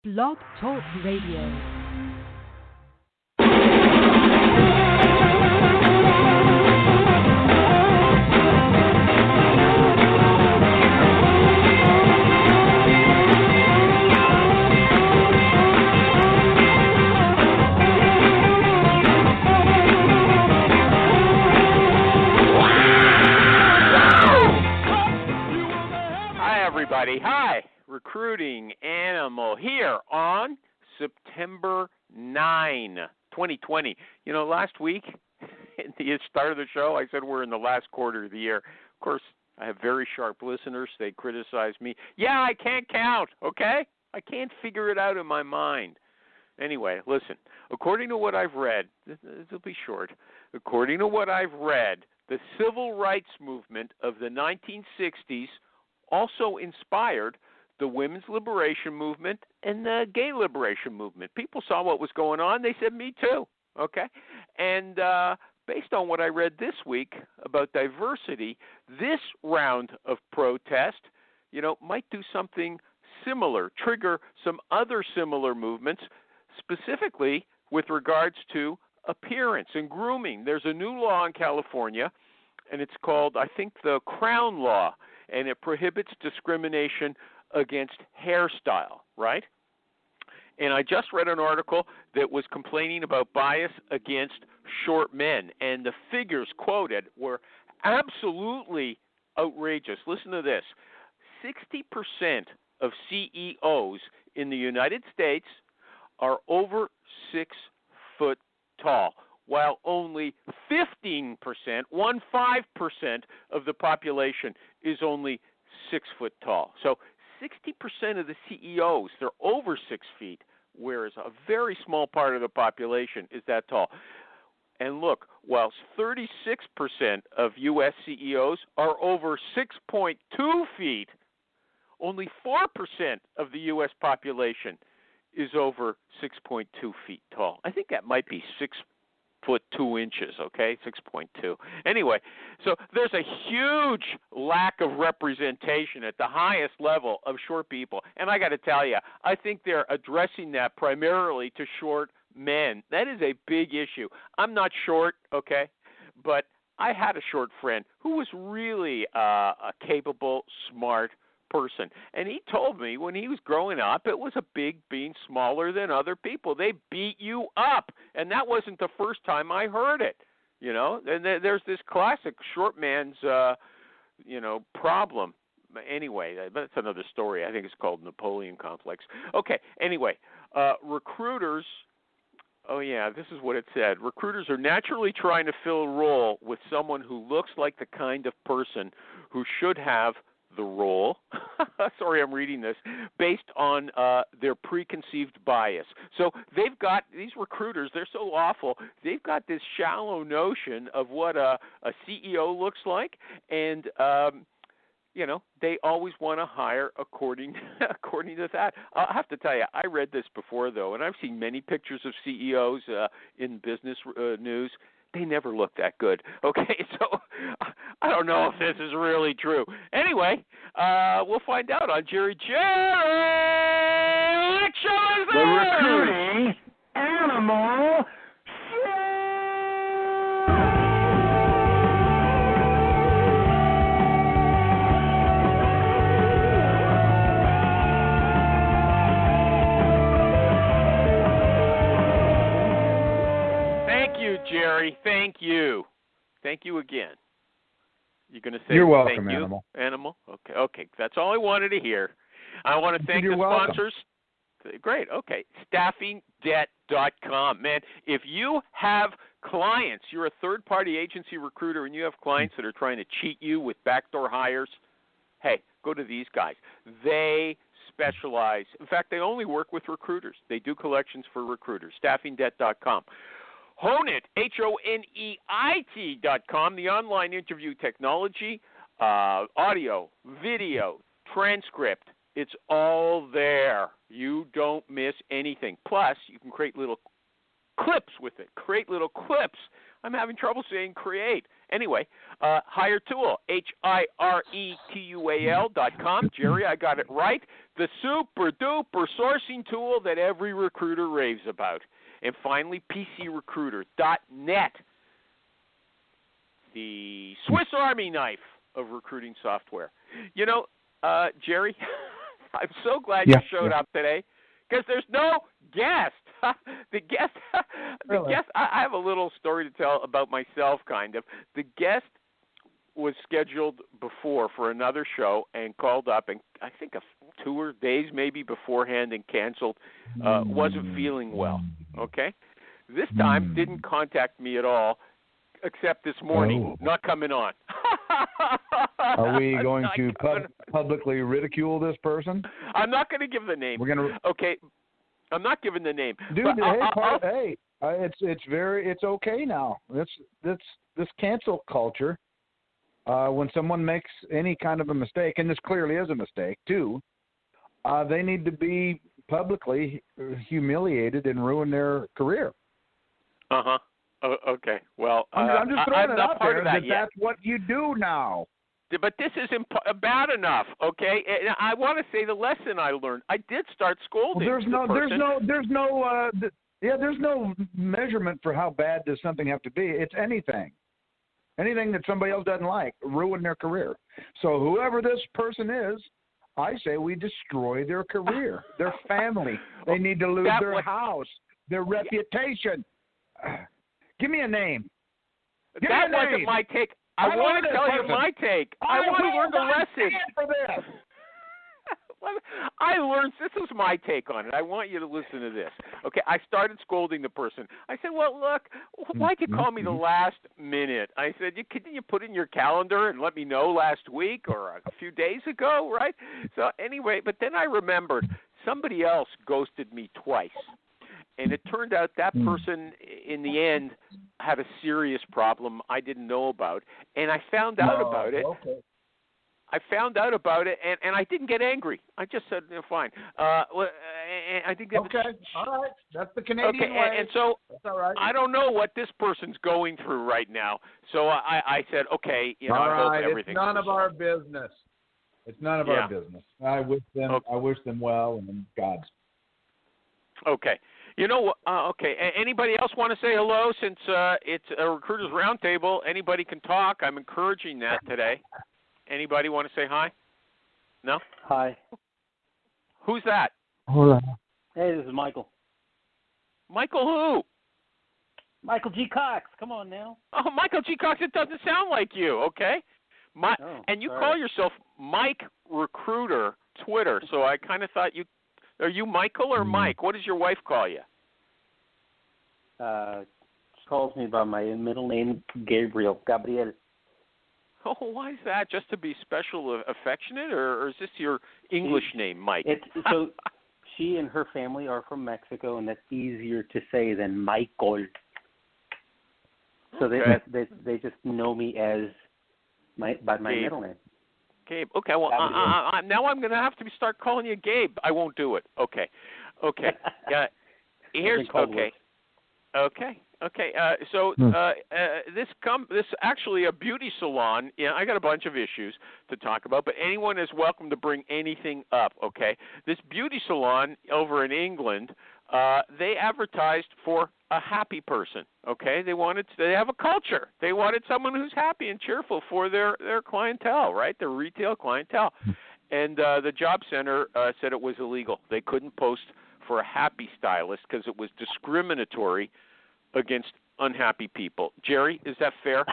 Blog Talk Radio. Hi, Recruiting Animal here on September 9, 2020. You know, last week, at the start of the show, I said we're in the last quarter of the year. Of course, I have very sharp listeners. They criticize me. Yeah, I can't count, okay? I can't figure it out in my mind. Anyway, listen, according to what I've read, this will be short. According to what I've read, the civil rights movement of the 1960s also inspired the women's liberation movement and the gay liberation movement. People saw what was going on. They said, me too, okay? And based on what I read this week about diversity, this round of protest, might do something similar, trigger some other similar movements, specifically with regards to appearance and grooming. There's a new law in California, and it's called, I think, the Crown Law, and it prohibits discrimination against hairstyle, right? And I just read an article that was complaining about bias against short men, and the figures quoted were absolutely outrageous. Listen to this. 60% of CEOs in the United States are over 6 foot tall, while only 15%, 15% of the population is only 6 foot tall. So 60% of the CEOs, they're over 6 feet, whereas a very small part of the population is that tall. And look, whilst 36% of U.S. CEOs are over 6.2 feet, only 4% of the U.S. population is over 6.2 feet tall. I think that might be 6 foot 2 inches, okay, 6.2. Anyway, so there's a huge lack of representation at the highest level of short people. And I got to tell you, I think they're addressing that primarily to short men. That is a big issue. I'm not short, okay, but I had a short friend who was really a capable, smart person. And he told me when he was growing up, it was a big being smaller than other people. They beat you up. And that wasn't the first time I heard it. And there's this classic short man's, problem. Anyway, that's another story. I think it's called Napoleon Complex. Okay, anyway, recruiters, this is what it said. Recruiters are naturally trying to fill a role with someone who looks like the kind of person who should have the role, sorry I'm reading this, based on their preconceived bias. So they've got, these recruiters, they're so awful, they've got this shallow notion of what a CEO looks like, and, they always want to hire according to that. I'll have to tell you, I read this before, though, and I've seen many pictures of CEOs in business news. They never look that good. Okay, so I don't know if this is really true. Anyway, we'll find out on Jerry. What show is this? The Recruiting Animal Show! Thank you, Jerry. Thank you. Thank you again. You're going to say You're welcome, thank you, Animal. Animal? Okay. That's all I wanted to hear. I want to thank You're the welcome. sponsors. Great. Okay. StaffingDebt.com. Man, if you have clients, you're a third-party agency recruiter, and you have clients that are trying to cheat you with backdoor hires, hey, go to these guys. They specialize. In fact, they only work with recruiters. They do collections for recruiters. StaffingDebt.com. Honeit, HONEIT.com, the online interview technology, audio, video, transcript. It's all there. You don't miss anything. Plus, you can create little clips with it. Create little clips I'm having trouble saying create. Anyway, HireTool, HireTual.com. Jerry, I got it right. The super-duper sourcing tool that every recruiter raves about. And finally, PCRecruiter.net, the Swiss Army knife of recruiting software. You know, Jerry, I'm so glad you showed up today because there's no guest. The guest, I have a little story to tell about myself, kind of. The guest was scheduled before for another show and called up, and I think 2 days maybe beforehand and canceled. Wasn't feeling well. Okay, this time didn't contact me at all, except this morning. Not coming on. Are we going to publicly ridicule this person? I'm not going to give the name. We're going to. Okay. I'm not giving the name. Dude, it's okay now. This cancel culture. When someone makes any kind of a mistake, and this clearly is a mistake too, they need to be publicly humiliated and ruin their career. Okay. Well, I'm just throwing it out there that yet. that's what you do now. But this isn't bad enough, okay? And I want to say the lesson I learned. I did start scolding. Well, there's no measurement for how bad does something have to be. It's anything that somebody else doesn't like, ruin their career. So whoever this person is, I say we destroy their career, their family. They need to lose their house, their reputation. Give me a name. That wasn't my take. I want to tell you my take. I want to learn the lesson. For this. I learned, this is my take on it. I want you to listen to this. Okay, I started scolding the person. I said, well, look, why'd you call me the last minute? I said, couldn't you put in your calendar and let me know last week or a few days ago, right? So anyway, but then I remembered somebody else ghosted me twice. And it turned out that person, in the end, had a serious problem I didn't know about. And I found out about it. Okay. I found out about it, and I didn't get angry. I just said, fine. I think that okay, all right. That's the Canadian way. And so that's all right. I don't know what this person's going through right now. So I said, okay, I hope everything's It's none of our business. It's none of our business. I wish them well and God's. Okay. Okay. Anybody else want to say hello? Since it's a Recruiters Roundtable, anybody can talk. I'm encouraging that today. Anybody want to say hi? No? Hi. Who's that? Hola. Hey, this is Michael. Michael who? Michael G. Cox. Come on now. Oh, Michael G. Cox. It doesn't sound like you, okay? And you call yourself Mike Recruiter Twitter, so I kind of thought are you Michael or Mike? What does your wife call you? She calls me by my middle name, Gabriel. Oh, why is that? Just to be special, affectionate, or is this your English name, Mike? So she and her family are from Mexico, and that's easier to say than Michael. So they just know me as by my Gabe. middle name. Gabe. Okay. Well, now I'm going to have to start calling you Gabe. I won't do it. Okay. Yeah. Here's okay. Okay. So this actually a beauty salon. Yeah, I got a bunch of issues to talk about, but anyone is welcome to bring anything up. Okay. This beauty salon over in England, they advertised for a happy person. Okay. They have a culture. They wanted someone who's happy and cheerful for their clientele, right? Their retail clientele. And the job center said it was illegal. They couldn't post for a happy stylist because it was discriminatory against unhappy people. Jerry, is that fair?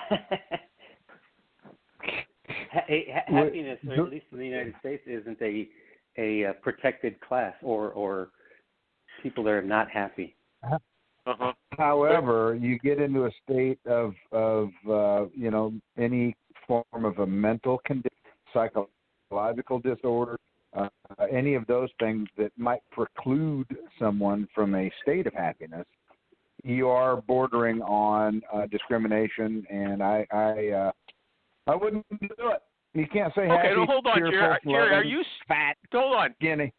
Happiness, or at least in the United States, isn't a protected class or people that are not happy. However, you get into a state of any form of a mental condition, psychological disorder, any of those things that might preclude someone from a state of happiness. You are bordering on discrimination, and I wouldn't do it. You can't say happy. Okay, no, hold on, Jerry. Jerry, are you fat? Hold on, Guinea.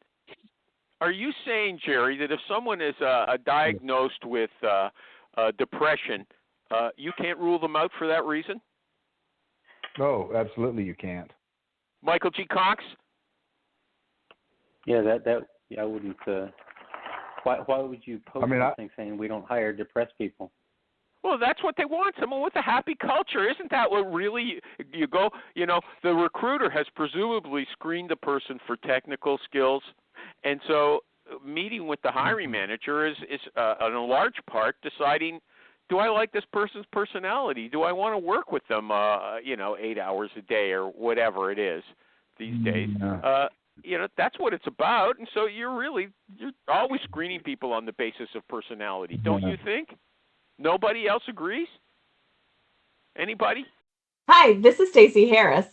Are you saying, Jerry, that if someone is diagnosed with depression, You can't rule them out for that reason? No, absolutely you can't. Michael G. Cox? Yeah, I wouldn't. Why would you post something saying we don't hire depressed people? Well, that's what they want, someone with a happy culture. Isn't that what really you go, the recruiter has presumably screened the person for technical skills. And so meeting with the hiring manager is in a large part deciding, do I like this person's personality? Do I want to work with them, 8 hours a day or whatever it is these days? That's what it's about. And so you're always screening people on the basis of personality, don't you think? Nobody else agrees? Anybody? Hi, this is Stacey Harris.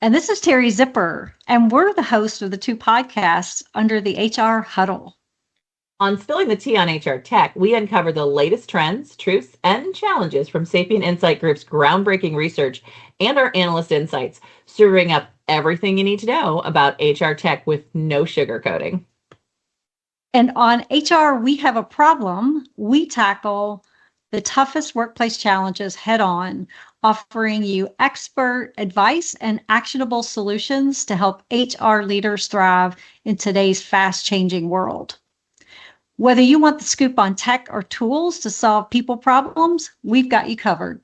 And this is Terry Zipper. And we're the host of the two podcasts under the HR Huddle. On Spilling the Tea on HR Tech, we uncover the latest trends, truths, and challenges from Sapient Insight Group's groundbreaking research and our analyst insights, serving up everything you need to know about HR tech with no sugarcoating. And on HR We Have a Problem, we tackle the toughest workplace challenges head on, offering you expert advice and actionable solutions to help HR leaders thrive in today's fast-changing world. Whether you want the scoop on tech or tools to solve people problems, we've got you covered.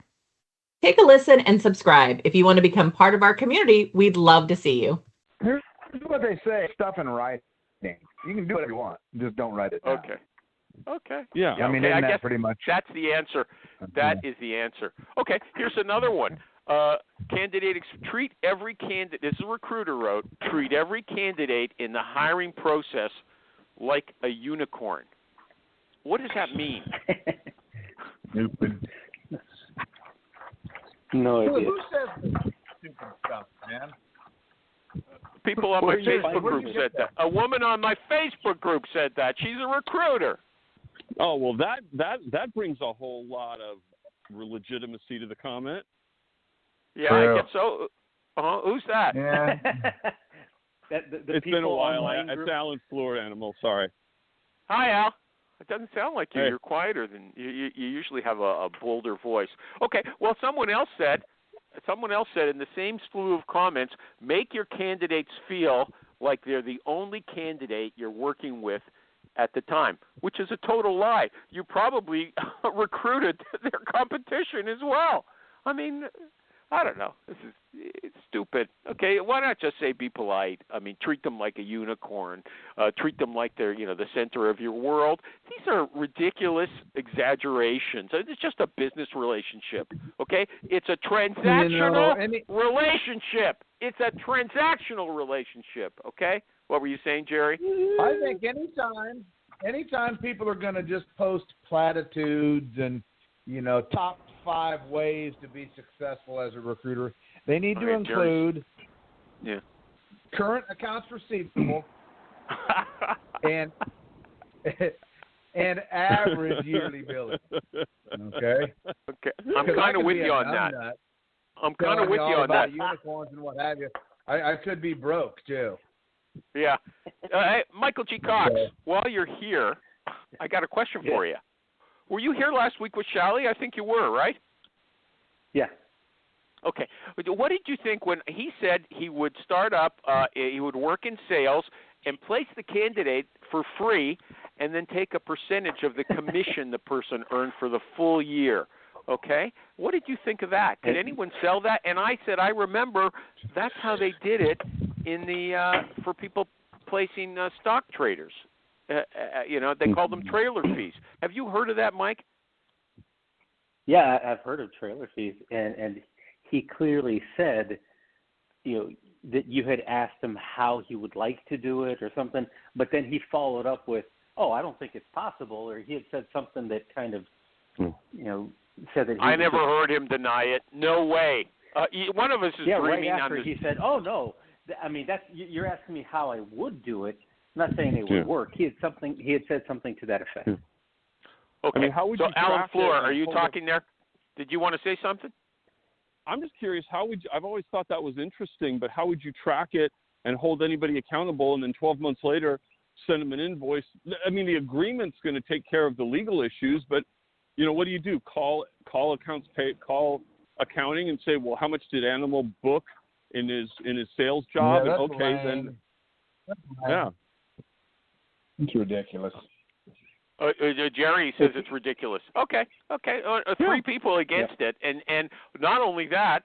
Take a listen and subscribe. If you want to become part of our community, we'd love to see you. Here's what they say, stuff in writing. You can do whatever you want. Just don't write it down. Okay. Yeah, I mean, I guess pretty much. That's the answer. That is the answer. Okay, here's another one. Treat every candidate, this is a recruiter wrote, treat every candidate in the hiring process like a unicorn. What does that mean? Stupid. No idea. Who says stupid stuff, man? People on my Facebook group said that. A woman on my Facebook group said that. She's a recruiter. Oh, well, that brings a whole lot of legitimacy to the comment. Yeah, I guess so. Who's that? Yeah. It's been a while. It's Alan's floor animal. Sorry. Hi, Al. It doesn't sound like you. Hey. You're quieter than you usually have a bolder voice. Okay. Well, someone else said in the same slew of comments, make your candidates feel like they're the only candidate you're working with at the time, which is a total lie. You probably recruited their competition as well. I mean, I don't know. It's stupid. Okay, why not just say be polite? I mean, treat them like a unicorn. Treat them like they're, the center of your world. These are ridiculous exaggerations. It's just a business relationship, okay? It's a transactional relationship. It's a transactional relationship, okay? What were you saying, Jerry? I think anytime people are going to just post platitudes and, top 5 ways to be successful as a recruiter, they need to include current accounts receivable and average yearly billing. Okay. I'm kind of with you on that. I'm kind of with you on that. Unicorns and what have you. I could be broke too. Yeah. Hey, Michael G. Cox, while you're here, I got a question for you. Were you here last week with Shally? I think you were, right? Yeah. Okay. What did you think when he said he would start up, he would work in sales and place the candidate for free and then take a percentage of the commission the person earned for the full year? Okay. What did you think of that? Did anyone sell that? And I said, I remember that's how they did it for people placing stock traders. They called them trailer fees. Have you heard of that, Mike? Yeah, I've heard of trailer fees, and he clearly said, that you had asked him how he would like to do it or something, but then he followed up with, I don't think it's possible, or he had said something that kind of, said that he I never heard him deny it. No way. One of us is dreaming right after on this. He said, no. I mean, you're asking me how I would do it. I'm not saying it would work. He had said something to that effect. Okay. I mean, how would you Alan Floor, are you talking there? Did you want to say something? I'm just curious, I've always thought that was interesting, but how would you track it and hold anybody accountable and then 12 months later send them an invoice? I mean, the agreement's going to take care of the legal issues, but what do you do? Call accounting and say, well, how much did Animal book in his sales job? Yeah, and that's okay, lame. then yeah, it's ridiculous. Jerry says it's ridiculous. Okay. Three people against it, and not only that,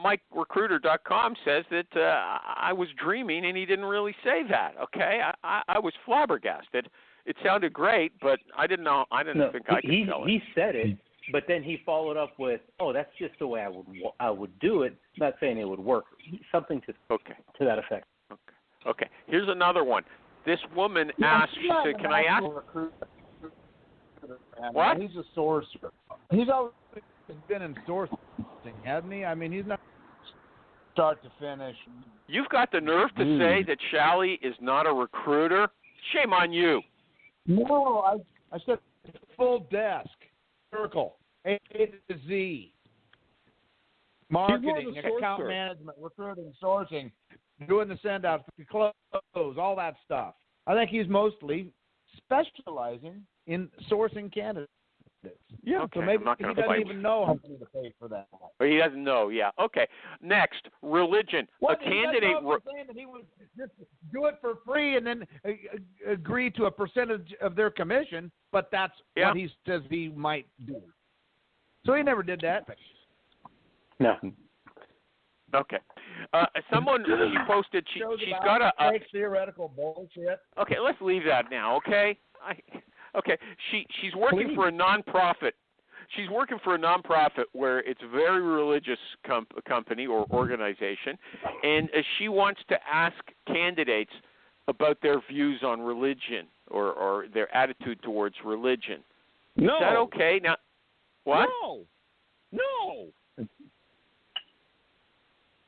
MikeRecruiter.com says that I was dreaming, and he didn't really say that. Okay, I was flabbergasted. It sounded great, but I didn't know. I didn't think I could sell it. He said it, but then he followed up with, "Oh, that's just the way I would do it." Not saying it would work. Something to that effect. Okay. Here's another one. This woman asked, she said, "Can I ask?" What? He's a sourcer. He's always been in sourcing, hasn't he? I mean, he's not start to finish. You've got the nerve to say that Shally is not a recruiter? Shame on you. No, I said full desk, circle, A to Z. Marketing, account management, recruiting, sourcing, doing the send-outs, the close, all that stuff. I think he's mostly specializing in sourcing candidates. Yeah, okay. So maybe I'm not he gonna doesn't fight. even know how to pay for that. Or he doesn't know, yeah. Okay. Next, religion. What, a candidate. Saying that he would just do it for free and then agree to a percentage of their commission, but that's what he says he might do. So he never did that. No. Okay. Someone she posted. She's got a fake theoretical bullshit. Okay, let's leave that now. Okay. She's working for a nonprofit. She's working for a nonprofit where it's a very religious company or organization, and she wants to ask candidates about their views on religion or their attitude towards religion. No. Is that okay? Now, what? No.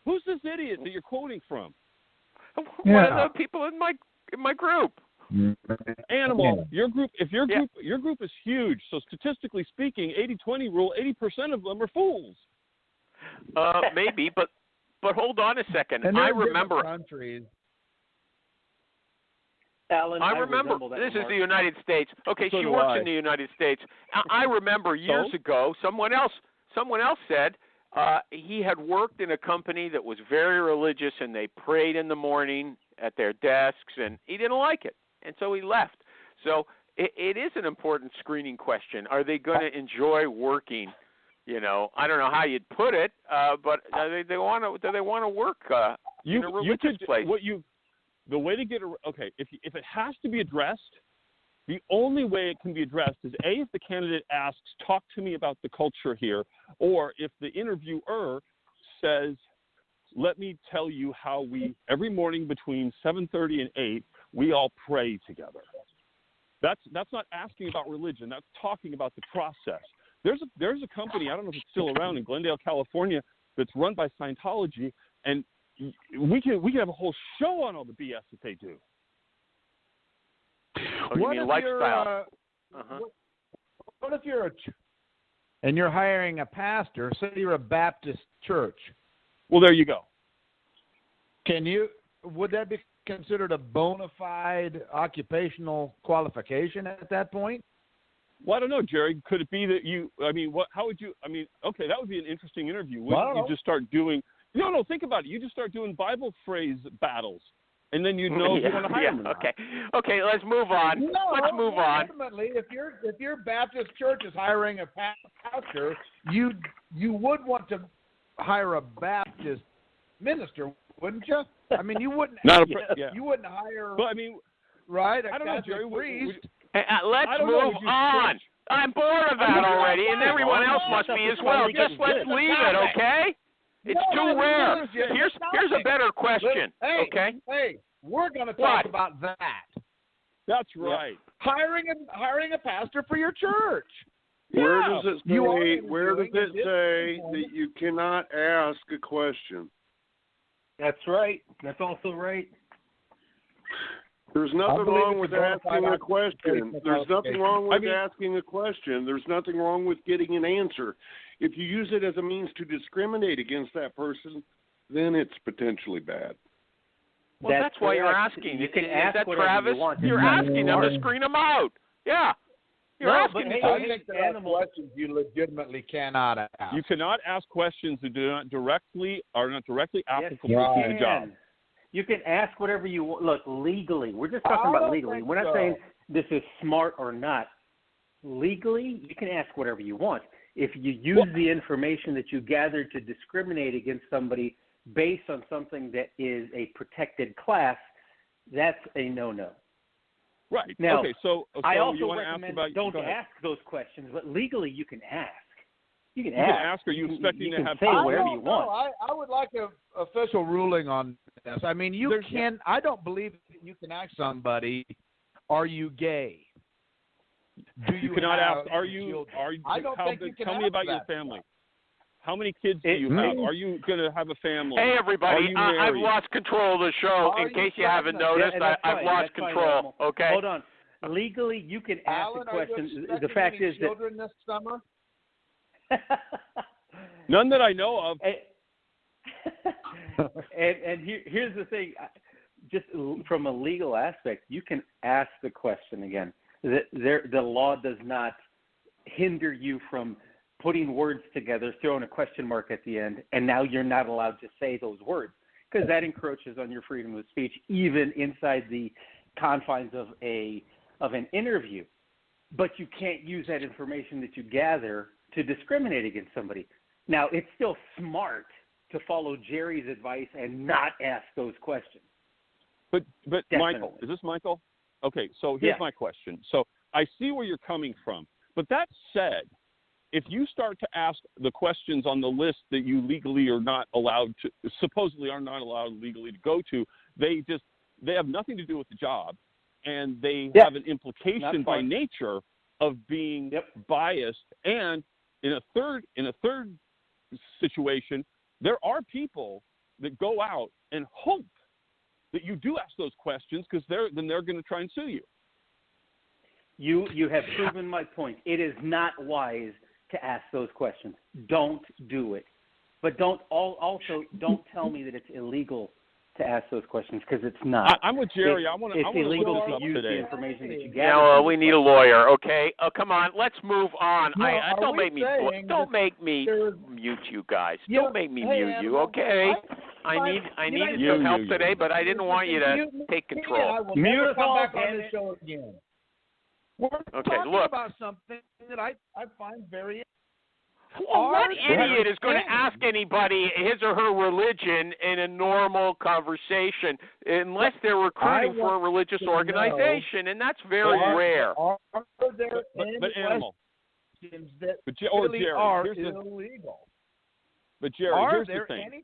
Who's this idiot that you're quoting from? One of the people in my group. Animal. Your group. If your group is huge, so statistically speaking, 80-20 rule, 80% of them are fools. Maybe, but hold on a second. And I remember. Countries. Alan, I remember. This is the United States. Okay, so she works in the United States. I remember years ago, someone else said he had worked in a company that was very religious, and they prayed in the morning at their desks, and he didn't like it, and so he left. So it is an important screening question. Are they going to enjoy working? I don't know how you'd put it, but do they want to work in a religious place? The way to get if it has to be addressed, the only way it can be addressed is if the candidate asks, "Talk to me about the culture here," or if the interviewer says, "Let me tell you how we every morning between 7:30 and 8 we all pray together." That's not asking about religion. That's talking about the process. There's a company, I don't know if it's still around, in Glendale, California, that's run by Scientology, and we can have a whole show on all the BS that they do. Oh, you mean lifestyle? What if you're and you're hiring a pastor? Say you're a Baptist church. Well, there you go. Would that be considered a bona fide occupational qualification at that point? Well, I don't know, Jerry. Could it be that how would you, okay, that would be an interesting interview. Wouldn't you just start doing, no, think about it. You just start doing Bible phrase battles, and then you know if you want to hire them or not. Okay, let's move on. Let's move on. Ultimately, if your Baptist church is hiring a pastor, you would want to hire a Baptist minister, wouldn't you? I mean, you wouldn't. You wouldn't hire. But right? I don't know, Jerry. Let's move on. I'm bored of that already, and everyone else must be as well. Just let's leave it, okay? It's too rare. Here's a better question. Okay. Hey, we're going to talk about that. That's right. Hiring a pastor for your church. Where does it say that you cannot ask a question? That's right. That's also right. There's nothing wrong with asking a question. There's nothing wrong with asking a question. There's nothing wrong with getting an answer. If you use it as a means to discriminate against that person, then it's potentially bad. Well, that's why you're asking. You can ask that Travis? You're asking them to screen them out. Yeah. You're asking me. I think there are questions you legitimately cannot ask. You cannot ask questions that are not directly applicable Yes, to the job. You can ask whatever you want. Look, legally, we're just talking about legally. We're not saying this is smart or not. Legally, you can ask whatever you want. If you use the information that you gathered to discriminate against somebody based on something that is a protected class, that's a no-no. Right. Now, okay, so I you also want to recommend ask about, don't ask those questions, but legally you can ask. You can ask. Are you expecting to have say whatever you want? I would like an official ruling on this. I mean, I don't believe that you can ask somebody, "Are you gay?" You cannot ask, "Are you?" I don't think you can tell me ask about that. your family. How many kids do you have? Are you going to have a family? Hey, everybody, Are you I've married? lost control of the show. In case you haven't noticed, I've lost control. Okay. Hold on. Legally, you can ask Alan, the question. Are you The fact any is children this summer? None that I know of. And here's the thing. Just from a legal aspect, you can ask the question again. The law does not hinder you from putting words together, throwing a question mark at the end, and now you're not allowed to say those words because that encroaches on your freedom of speech, even inside the confines of an interview. But you can't use that information that you gather to discriminate against somebody. Now, it's still smart to follow Jerry's advice and not ask those questions. But Definitely. Michael, is this Michael? Okay, so here's my question. So I see where you're coming from. But that said, if you start to ask the questions on the list that you legally are not allowed to, supposedly are not allowed legally to go to, they have nothing to do with the job, and they have an implication by nature of being biased. And in a third situation, there are people that go out and hope that you do ask those questions because they're going to try and sue you. You have proven my point. It is not wise to ask those questions. Don't do it. But don't tell me that it's illegal to ask those questions because it's not. I'm with Jerry. It's illegal to use today. the information that you gather. Yeah, we need a lawyer. Okay. Oh, come on. Let's move on. No, Don't make me mute you guys. Don't make me mute you. Okay. I needed some help today, but I didn't want you to take control. Mute us all back on the show again. We're talking about something that I find very. What idiot is going to ask anybody his or her religion in a normal conversation unless they're recruiting for a religious organization, and that's very rare. Are there any questions that really are illegal? But Jerry, are here's there the thing. any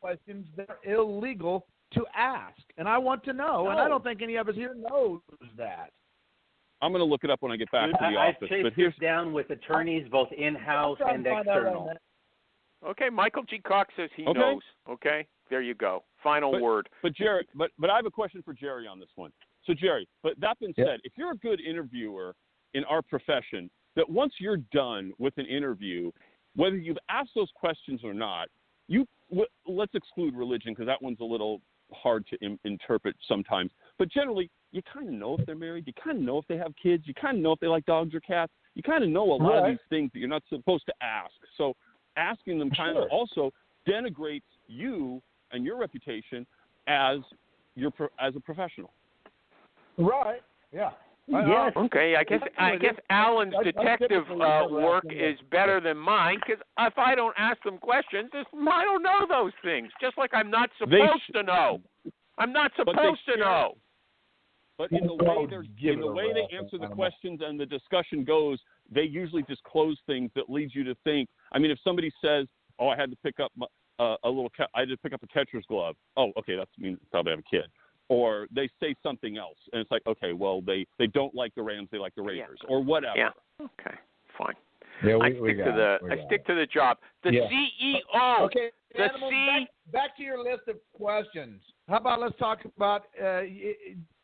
questions that are illegal to ask? And I want to know, and I don't think any of us here knows that. I'm going to look it up when I get back to the office. I've chased this down with attorneys, both in-house and external. Okay, Michael G. Cox says he knows. Okay, there you go. Final word. But Jerry, but I have a question for Jerry on this one. So Jerry, but that being said, if you're a good interviewer in our profession, that once you're done with an interview, whether you've asked those questions or not, let's exclude religion because that one's a little hard to interpret sometimes. But generally, you kind of know if they're married. You kind of know if they have kids. You kind of know if they like dogs or cats. You kind of know a lot of these things that you're not supposed to ask. So asking them kind of also denigrates you and your reputation as a professional. Right. Yeah. Yes. Okay, I guess Alan's detective work is better than mine because if I don't ask them questions, I don't know those things. Just like I'm not supposed to know. I'm not supposed to know. But in the way they answer the questions and the discussion goes, they usually disclose things that leads you to think. I mean, if somebody says, "Oh, I had to pick up I had to pick up a catcher's glove." Oh, okay, that means they probably have a kid. Or they say something else, and it's like, okay, well, they don't like the Rams, they like the Raiders, or whatever. Yeah. Okay. Fine. Yeah, I stick to the job. The CEO. Okay. Back to your list of questions. How about let's talk about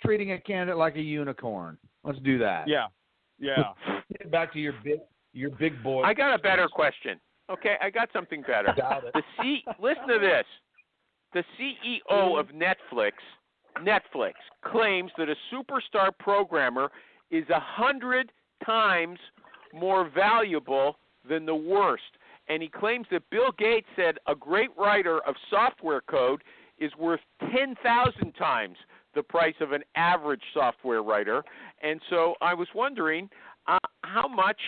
treating a candidate like a unicorn? Let's do that. Yeah. Back to your big boy. I got a better question. Okay, I got something better. Listen to this. The CEO of Netflix claims that a superstar programmer is 100 times more valuable than the worst. And he claims that Bill Gates said a great writer of software code is worth 10,000 times the price of an average software writer. And so I was wondering, how much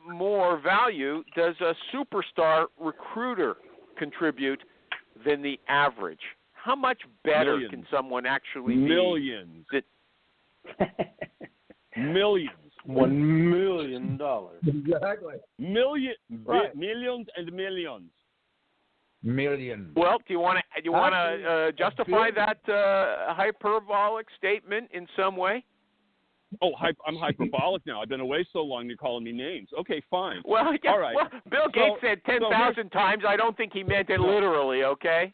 more value does a superstar recruiter contribute than the average? How much better can someone actually be? Millions. Millions. $1 million. Exactly. Right. Millions and millions. Million. Well, do you want to justify that hyperbolic statement in some way? Oh, I'm hyperbolic now. I've been away so long, you're calling me names. Okay, fine. Well, yeah, all right. Well, Bill Gates said 10,000 times. I don't think he meant it literally, okay?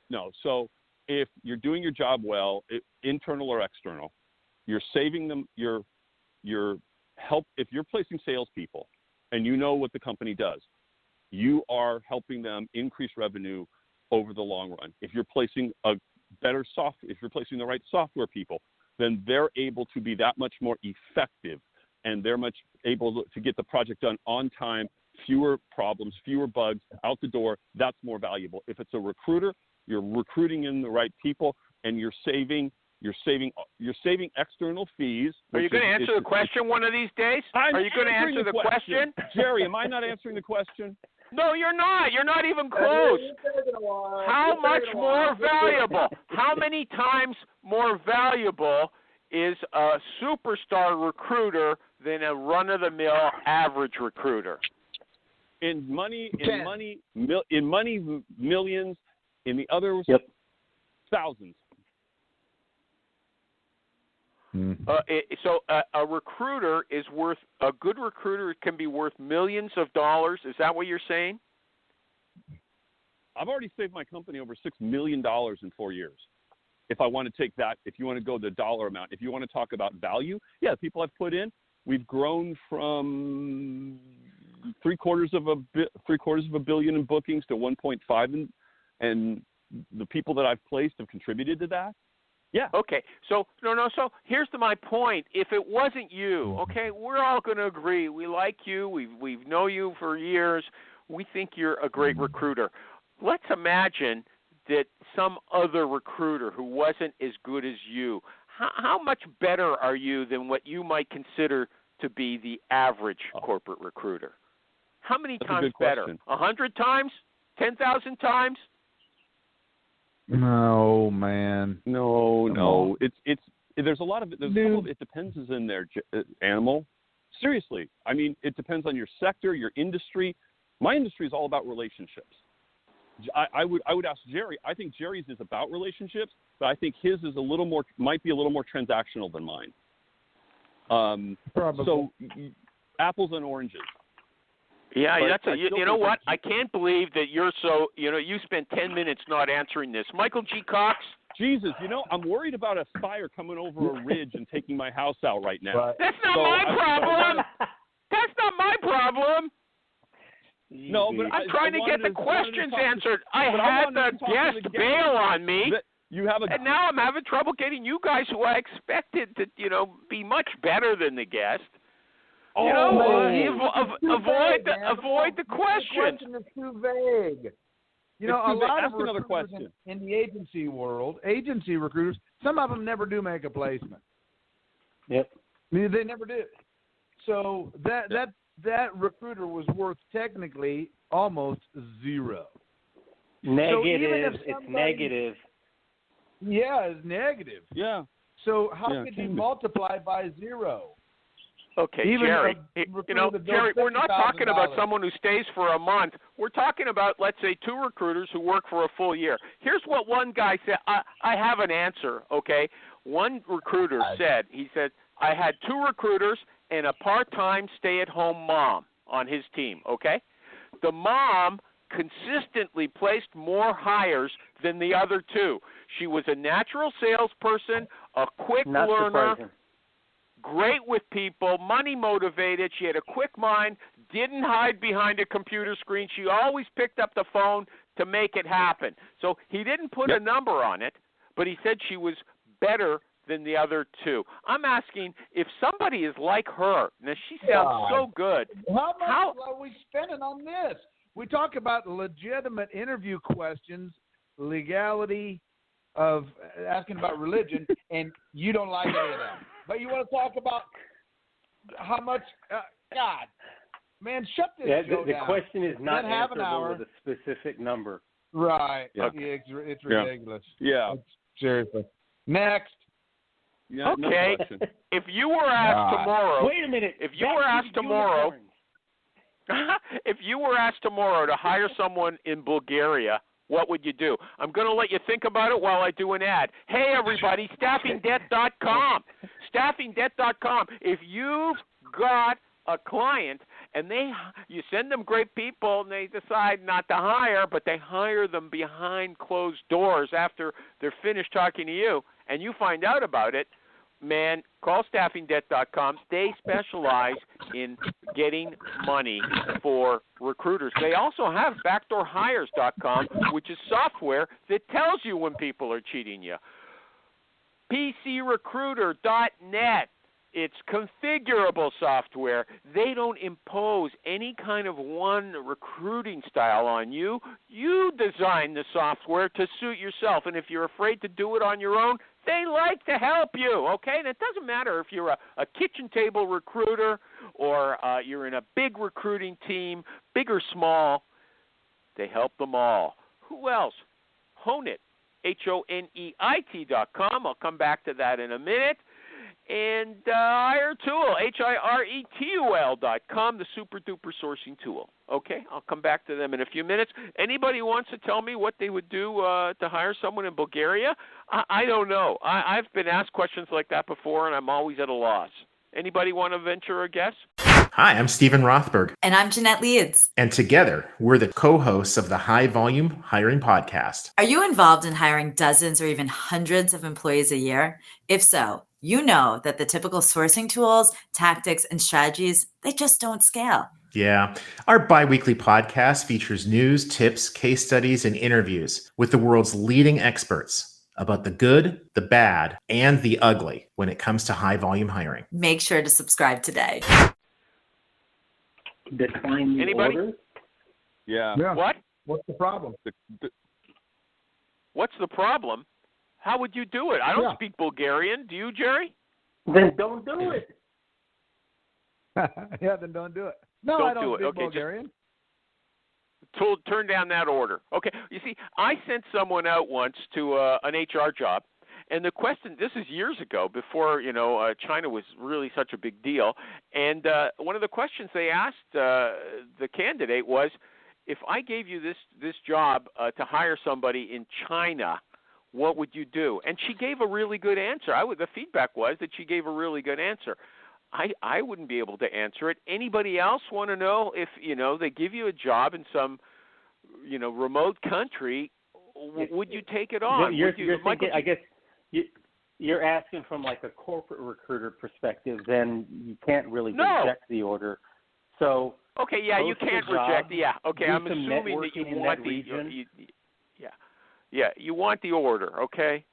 No. So if you're doing your job well, internal or external, you're saving them your help. If you're placing salespeople and you know what the company does, you are helping them increase revenue over the long run. If you're placing if you're placing the right software people, then they're able to be that much more effective, and they're much able to get the project done on time, fewer problems, fewer bugs, out the door. That's more valuable. If it's a recruiter, you're recruiting in the right people, and you're saving external fees. Are you going to answer the question one of these days? Are you going to answer the question? Jerry, am I not answering the question? No, you're not. You're not even close. How much more valuable? How many times more valuable is a superstar recruiter than a run-of-the-mill average recruiter? In money, millions. In the others, thousands. So a recruiter is worth, a good recruiter can be worth millions of dollars. Is that what you're saying? I've already saved my company over $6 million in 4 years. If I want to take that, if you want to go the dollar amount, if you want to talk about value, people I've put in, we've grown from $750 million in bookings to 1.5, and the people that I've placed have contributed to that. Yeah. Okay. So So here's my point. If it wasn't you, okay, we're all going to agree. We like you. We've known you for years. We think you're a great recruiter. Let's imagine that some other recruiter who wasn't as good as you. How much better are you than what you might consider to be the average corporate recruiter? How many times better? 100 times? 10,000 times? No, man. No. There's a couple of it depends is in there, Animal. Seriously. I mean, it depends on your sector, your industry. My industry is all about relationships. I would ask Jerry. I think Jerry's is about relationships, but I think his is might be a little more transactional than mine. Probably. So apples and oranges. Yeah, you know what? I can't believe that you're so, you spent 10 minutes not answering this. Michael G. Cox? Jesus, I'm worried about a fire coming over a ridge and taking my house out right now. Right. That's not my problem. That's not my problem. No, but I'm trying to get the questions answered. I had the guest bail on me. And now I'm having trouble getting you guys who I expected to, be much better than the guest. Avoid the question. The question is too vague. A lot of another question. In the agency world, agency recruiters, some of them never do make a placement. Yep. I mean, they never did. So that recruiter was worth technically almost zero. Negative. It's negative. Yeah, it's negative. Yeah. So how could you multiply by zero? Okay, Jerry, Jerry, we're not talking about someone who stays for a month. We're talking about, let's say, two recruiters who work for a full year. Here's what one guy said. I have an answer, okay? One recruiter said, I had two recruiters and a part-time stay-at-home mom on his team, okay? The mom consistently placed more hires than the other two. She was a natural salesperson, a quick learner. Surprising. Great with people, money motivated. She had a quick mind, didn't hide behind a computer screen. She always picked up the phone to make it happen. So he didn't put a number on it, but he said she was better than the other two. I'm asking if somebody is like her. Now, she sounds so good. How much are we spending on this? We talk about legitimate interview questions, legality of asking about religion, and you don't like any of that. But you want to talk about how much God, man, shut this show the down. question is not half an answerable hour. with a specific number. Right. Yeah. It's ridiculous. Yeah. Seriously. Next. Yeah. Okay. No question. If you were asked tomorrow, Wait a minute. If you were asked tomorrow, if you were asked tomorrow to hire someone in Bulgaria, what would you do? I'm going to let you think about it while I do an ad. Hey, everybody, staffingdebt.com. Staffingdebt.com. If you've got a client and you send them great people and they decide not to hire, but they hire them behind closed doors after they're finished talking to you, and you find out about it, man, call staffingdebt.com. They specialize in getting money for recruiters. They also have backdoorhires.com, which is software that tells you when people are cheating you. PCrecruiter.net. It's configurable software. They don't impose any kind of one recruiting style on you. You design the software to suit yourself, and if you're afraid to do it on your own, they like to help you, okay? And it doesn't matter if you're a kitchen table recruiter or you're in a big recruiting team, big or small, they help them all. Who else? Honeit, HONEIT.com. I'll come back to that in a minute. And HireTool, HIRETUL.com, the super-duper sourcing tool. Okay, I'll come back to them in a few minutes. Anybody wants to tell me what they would do to hire someone in Bulgaria? I don't know. I've been asked questions like that before, and I'm always at a loss. Anybody want to venture a guess? Hi, I'm Stephen Rothberg. And I'm Jeanette Leeds. And together, we're the co-hosts of the High Volume Hiring Podcast. Are you involved in hiring dozens or even hundreds of employees a year? If so, you know that the typical sourcing tools, tactics, and strategies, they just don't scale. Yeah. Our bi-weekly podcast features news, tips, case studies, and interviews with the world's leading experts about the good, the bad, and the ugly when it comes to high-volume hiring. Make sure to subscribe today. Decline the Anybody? order? Yeah. What? What's the problem? What's the problem? How would you do it? I don't speak Bulgarian. Do you, Jerry? Then don't do it. Yeah, then don't do it. No, Don't I don't do it. speak Okay, Bulgarian. Turn down that order. Okay. You see, I sent someone out once to an HR job, and the question, this is years ago, before, China was really such a big deal, and one of the questions they asked the candidate was, if I gave you this job to hire somebody in China, what would you do? And she gave a really good answer. The feedback was that she gave a really good answer. I wouldn't be able to answer it. Anybody else want to know if, they give you a job in some, remote country, would you take it on? You're thinking, I guess you're asking from like a corporate recruiter perspective, then you can't really reject the order. So okay, yeah, you can't reject. Yeah, okay, I'm assuming that you want the region. Yeah, you want the order, okay?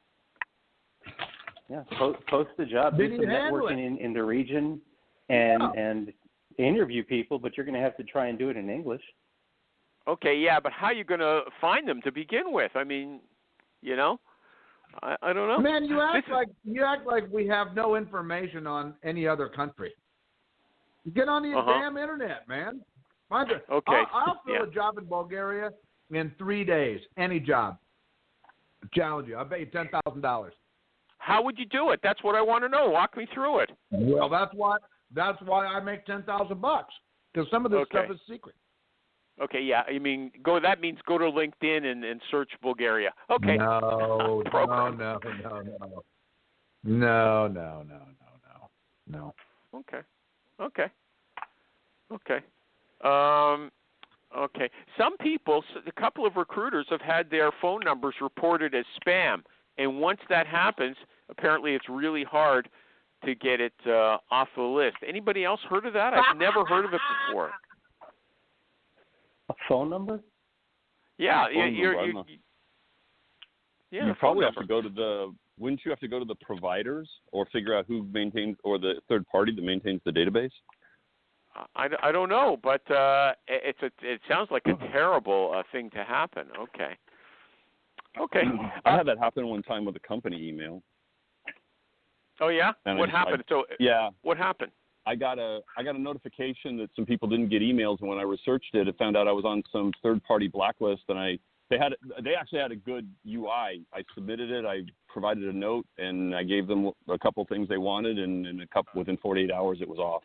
Yeah, post the job, do some networking in the region, and interview people, but you're going to have to try and do it in English. Okay, yeah, but how are you going to find them to begin with? I mean, I don't know. Man, you act like we have no information on any other country. Get on the damn internet, man. Okay. I'll fill a job in Bulgaria in 3 days. Any job. I challenge you. I'll bet you $10,000. How would you do it? That's what I want to know. Walk me through it. Well, that's why I make $10,000, because some of this stuff is secret. Okay, yeah. I mean, that means go to LinkedIn and search Bulgaria. Okay. No. Okay. Okay. Some people, a couple of recruiters have had their phone numbers reported as spam, and once that happens, apparently it's really hard to get it off the list. Anybody else heard of that? I've never heard of it before. A phone number? Yeah, you probably have to go to wouldn't you have to go to the providers or figure out who maintains, or the third party that maintains the database? I don't know, but it sounds like a terrible thing to happen. Okay. I had that happen one time with a company email. Oh yeah, and what happened? What happened? I got a notification that some people didn't get emails, and when I researched it, it found out I was on some third-party blacklist, and they actually had a good UI. I submitted it, I provided a note, and I gave them a couple things they wanted, and within 48 hours it was off.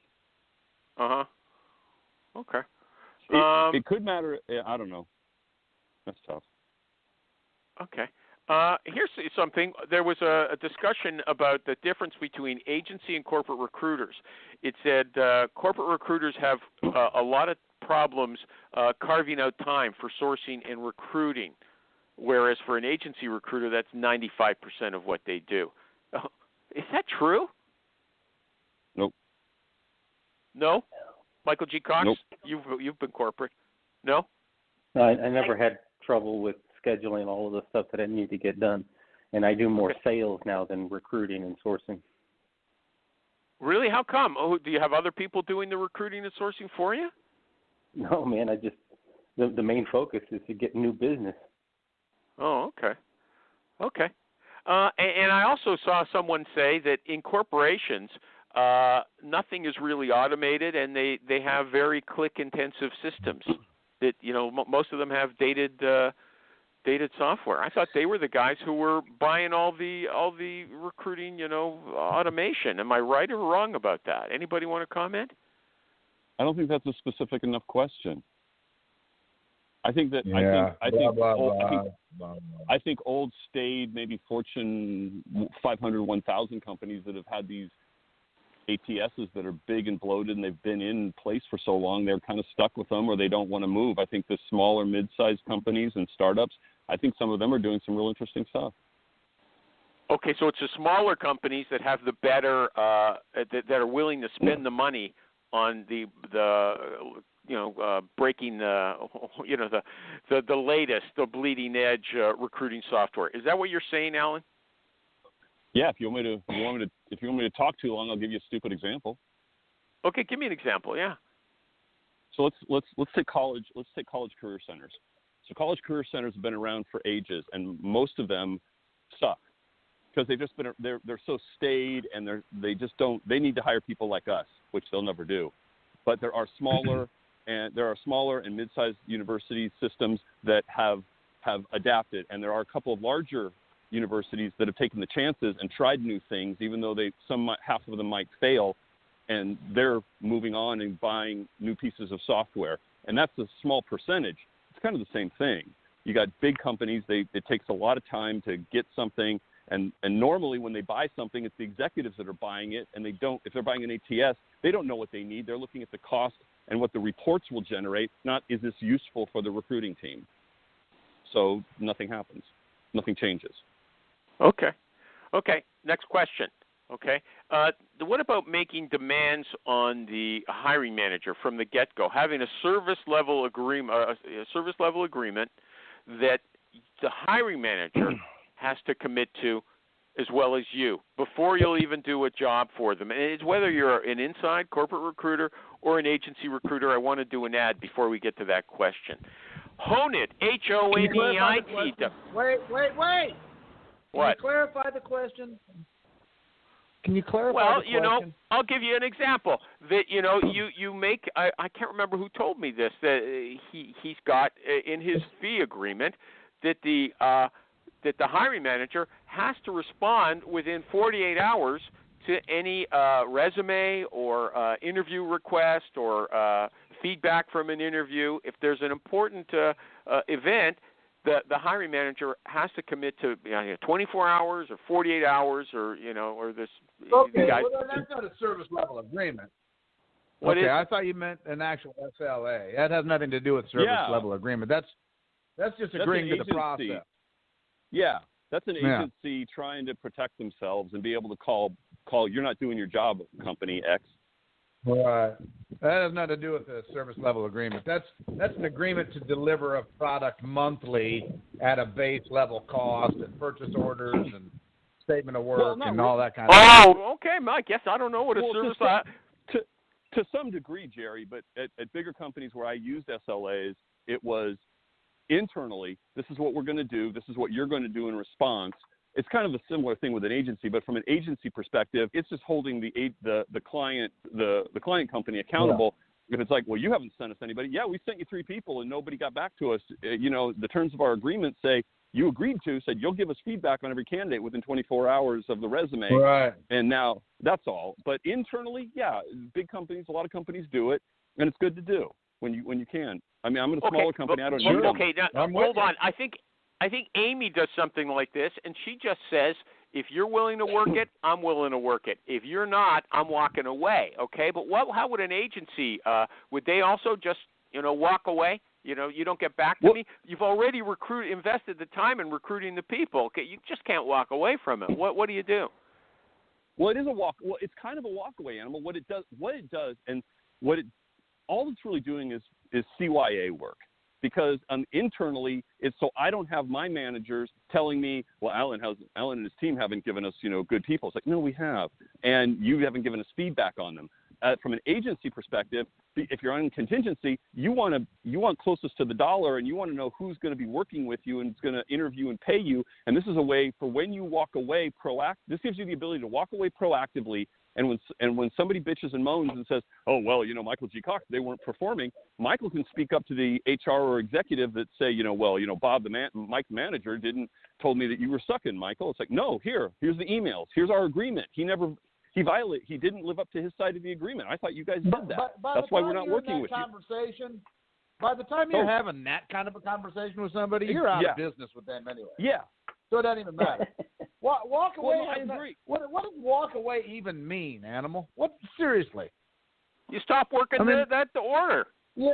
Okay. It could matter. I don't know. That's tough. Okay. Here's something. There was a discussion about the difference between agency and corporate recruiters. It said corporate recruiters have a lot of problems carving out time for sourcing and recruiting, whereas for an agency recruiter, that's 95% of what they do. Is that true? Nope. No? Michael G. Cox, nope. You've been corporate. No? I never had trouble with scheduling all of the stuff that I need to get done, and I do more sales now than recruiting and sourcing. Really? How come? Oh, do you have other people doing the recruiting and sourcing for you? No, man. The main focus is to get new business. Oh, okay. And I also saw someone say that in corporations, nothing is really automated, and they have very click-intensive systems that, most of them have dated software. I thought they were the guys who were buying all the recruiting, automation. Am I right or wrong about that? Anybody want to comment? I don't think that's a specific enough question. I think that I think old, staid, maybe Fortune 500, 1,000 companies that have had these ATSs that are big and bloated and they've been in place for so long, they're kind of stuck with them or they don't want to move. I think the smaller, mid-sized companies and startups, I think some of them are doing some real interesting stuff. Okay, so it's the smaller companies that have the better, that are willing to spend the money on the breaking the latest, the bleeding edge recruiting software. Is that what you're saying, Alan? Yeah, if you want me to talk too long, I'll give you a stupid example. Okay, give me an example. Yeah. So let's take college career centers. So college career centers have been around for ages, and most of them suck because they've just been they're so staid and they need to hire people like us, which they'll never do. But there are smaller and mid-sized university systems that have adapted, and there are a couple of larger universities that have taken the chances and tried new things, even though half of them might fail, and they're moving on and buying new pieces of software. And that's a small percentage. It's kind of the same thing. You got big companies, it takes a lot of time to get something, and normally when they buy something, it's the executives that are buying it, and if they're buying an ATS, they don't know what they need. They're looking at the cost and what the reports will generate, not is this useful for the recruiting team. So nothing happens. Nothing changes. Okay. Next question. Okay. What about making demands on the hiring manager from the get-go, having a service level agreement that the hiring manager has to commit to, as well as you, before you'll even do a job for them? And it's whether you're an inside corporate recruiter or an agency recruiter. I want to do an ad before we get to that question. Honeit, Honeit. Wait. What? Can you clarify the question? Well, I'll give you an example. That you make. I can't remember who told me this. That he's got in his fee agreement that the hiring manager has to respond within 48 hours to any resume or interview request or feedback from an interview. If there's an important event, the hiring manager has to commit to 24 hours or 48 hours or this. Okay, well that's not a service level agreement. I thought you meant an actual SLA. That has nothing to do with service level agreement. That's just agreeing to the process. Yeah, that's an agency trying to protect themselves and be able to call. You're not doing your job, company X. Right. That has nothing to do with the service level agreement. That's an agreement to deliver a product monthly at a base level cost and purchase orders and statement of work and all that kind of stuff. Oh, okay, Mike. Yes, I don't know what a service to some degree, Jerry, but at bigger companies where I used SLAs, it was internally, this is what we're going to do, this is what you're going to do in response. It's kind of a similar thing with an agency, but from an agency perspective, it's just holding the client company accountable. Yeah. If it's like, well, you haven't sent us anybody. Yeah, we sent you 3 people and nobody got back to us. The terms of our agreement say you agreed to, said you'll give us feedback on every candidate within 24 hours of the resume. Right. And now that's all. But internally, yeah, big companies, a lot of companies do it, and it's good to do when you can. I mean, I'm in a smaller company. I don't know. Okay, now hold on. I think Amy does something like this, and she just says, if you're willing to work it, I'm willing to work it. If you're not, I'm walking away. Okay, but how would an agency? Would they also just walk away? You don't get back to me. You've already invested the time in recruiting the people. Okay, you just can't walk away from it. What do you do? Well, it is a walk. Well, it's kind of a walk away animal. What it does, and all it's really doing is CYA work. Because internally, it's so I don't have my managers telling me, well, Alan and his team haven't given us, good people. It's like, no, we have, and you haven't given us feedback on them. From an agency perspective, if you're on contingency, you want closest to the dollar, and you want to know who's going to be working with you and is going to interview and pay you. And this is a way for when you walk away This gives you the ability to walk away proactively. And when somebody bitches and moans and says, oh, well, Michael G. Cox, they weren't performing, Michael can speak up to the HR or executive that say, Bob, Mike manager told me that you were sucking, Michael. It's like, no, here's the emails. Here's our agreement. He didn't live up to his side of the agreement. I thought you guys did that. That's why we're not working with you. By the time you're having that kind of a conversation with somebody, you're out of business with them anyway. Yeah. So it doesn't even matter. Walk away. Well, no, I agree. What does walk away even mean, Animal? Seriously? You stop working the order. Yeah,